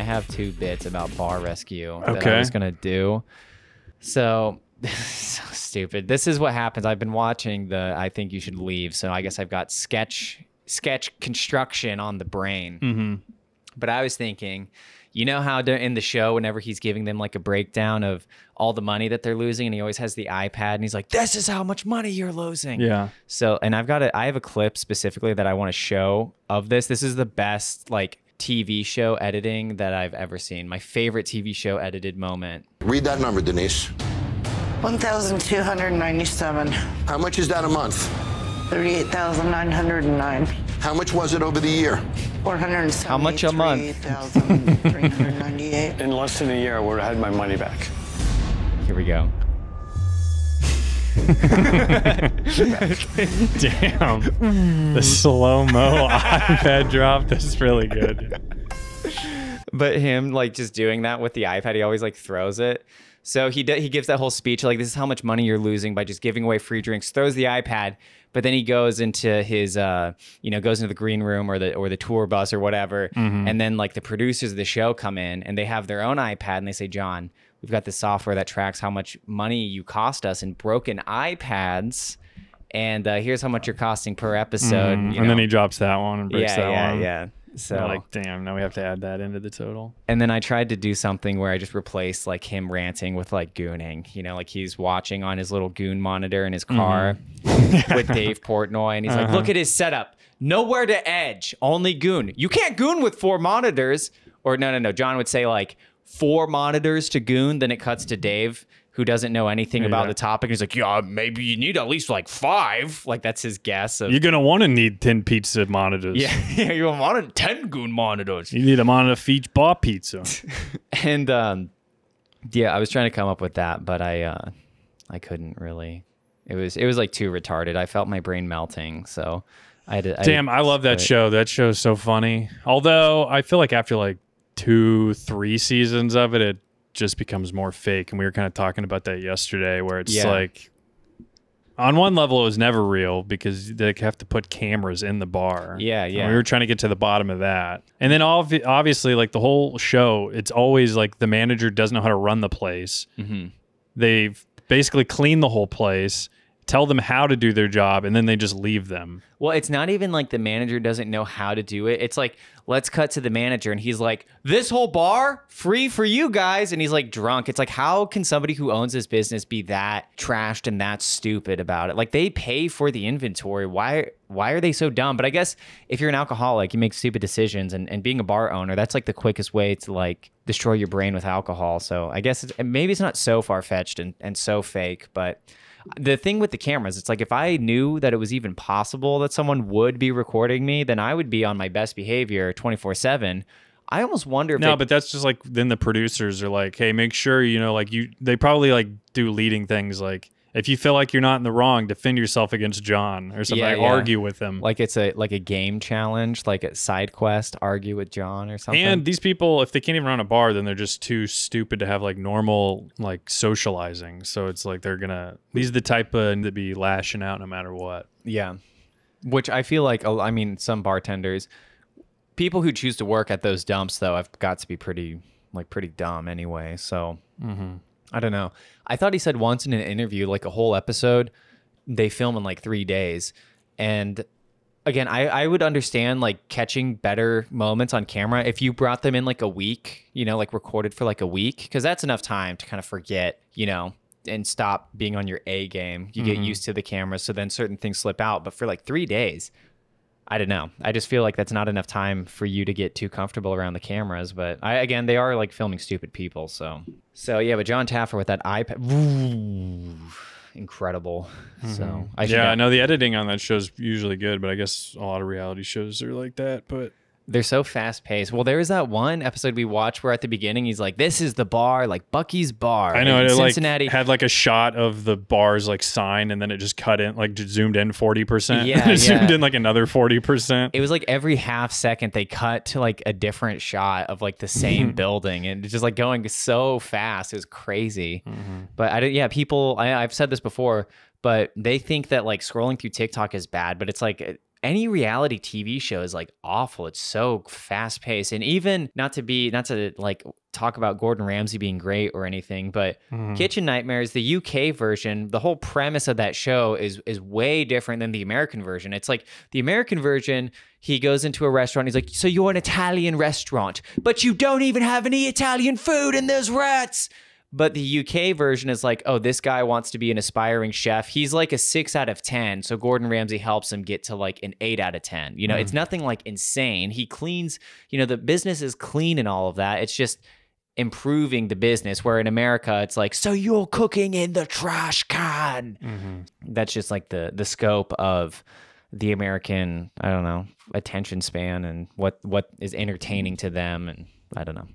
have 2 bits about bar rescue that I was gonna do. So this is so stupid. This is what happens. I've been watching the I Think You Should Leave, so I guess I've got sketch construction on the brain. But I was thinking, you know how in the show, whenever he's giving them like a breakdown of all the money that they're losing, and he always has the iPad, and he's like, "This is how much money you're losing." Yeah. So, and I have a clip specifically that I want to show of this. This is the best like TV show editing that I've ever seen. My favorite TV show edited moment. Read that number, Denise. 1,297. How much is that a month? 38,909. How much was it over the year? 473,398. How much a month? In less than a year, I would have had my money back. Here we go. Damn. The slow-mo iPad drop. This is really good. But him like just doing that with the iPad, he always like throws it. So he gives that whole speech like, this is how much money you're losing by just giving away free drinks, throws the iPad, but then he goes into his goes into the green room or the tour bus or whatever, and then like the producers of the show come in and they have their own iPad and they say, "John, we've got this software that tracks how much money you cost us in broken iPads, and here's how much you're costing per episode." And then he drops that one and breaks that one. Yeah. So They're like, damn, now we have to add that into the total. And then I tried to do something where I just replaced like him ranting with like gooning, like he's watching on his little Goon monitor in his car with Dave Portnoy. And he's like, "Look at his setup. Nowhere to edge, only Goon. You can't Goon with 4 monitors." Or no. John would say like 4 monitors to Goon. Then it cuts to Dave, who doesn't know anything about the topic. He's like, "Yeah, maybe you need at least like 5. Like that's his guess. You're going to want to need 10 pizza monitors. Yeah, you're going to want 10 Goon monitors. You need a monitor for each bar pizza. And yeah, I was trying to come up with that, but I couldn't really. It was like too retarded. I felt my brain melting, so I had to. Damn, I love that show. That show is so funny. Although I feel like after like 2-3 seasons of it, it just becomes more fake. And we were kind of talking about that yesterday, where it's like, on one level, it was never real because they have to put cameras in the bar. Yeah. And we were trying to get to the bottom of that. And then obviously, like the whole show, it's always like the manager doesn't know how to run the place. They've basically cleaned the whole place, tell them how to do their job, and then they just leave them. Well, it's not even like the manager doesn't know how to do it. It's like, let's cut to the manager and he's like, "This whole bar free for you guys." And he's like drunk. It's like, how can somebody who owns this business be that trashed and that stupid about it? Like they pay for the inventory. Why are they so dumb? But I guess if you're an alcoholic, you make stupid decisions, and being a bar owner, that's like the quickest way to like destroy your brain with alcohol. So I guess maybe it's not so far-fetched and so fake, but the thing with the cameras, it's like if I knew that it was even possible that someone would be recording me, then I would be on my best behavior 24/7. I almost wonder if but that's just like, then the producers are like, "Hey, make sure, they probably like do leading things like, if you feel like you're not in the wrong, defend yourself against John or something. Argue with him. Like it's a game challenge, like a side quest, argue with John or something." And these people, if they can't even run a bar, then they're just too stupid to have like normal like socializing. So it's like these are the type to be lashing out no matter what. Yeah. Which I feel like, some bartenders, people who choose to work at those dumps though, have got to be pretty dumb anyway. So I don't know. I thought he said once in an interview, like a whole episode, they film in like 3 days. And again, I would understand like catching better moments on camera if you brought them in like a week, like recorded for like a week, because that's enough time to kind of forget, and stop being on your A game. You get used to the camera, so then certain things slip out. But for like 3 days, I don't know. I just feel like that's not enough time for you to get too comfortable around the cameras. But again, they are like filming stupid people. So yeah, but Jon Taffer with that iPad, incredible. So I know the editing on that show is usually good, but I guess a lot of reality shows are like that. But they're so fast paced. Well, there was that one episode we watched where at the beginning he's like, "This is the bar, like Bucky's bar." I know, in it Cincinnati. like had like a shot of the bar's like sign, and then it just cut in, like just zoomed in 40%. Yeah, it zoomed in like another 40%. It was like every half second they cut to like a different shot of like the same building, and it's just like going so fast. It was crazy. But people, I've said this before, but they think that like scrolling through TikTok is bad, but it's like any reality TV show is like awful. It's so fast paced, and even not to like talk about Gordon Ramsay being great or anything, but Kitchen Nightmares, the UK version, the whole premise of that show is way different than the American version. It's like the American version, he goes into a restaurant, he's like, so you're an Italian restaurant, but you don't even have any Italian food and there's rats. But the UK version is like, oh, this guy wants to be an aspiring chef. He's like a 6 out of 10. So Gordon Ramsay helps him get to like an 8 out of 10. You know, it's nothing like insane. He cleans, you know, the business is clean and all of that. It's just improving the business, where in America, it's like, so you're cooking in the trash can. That's just like the scope of the American, I don't know, attention span and what is entertaining to them. And I don't know.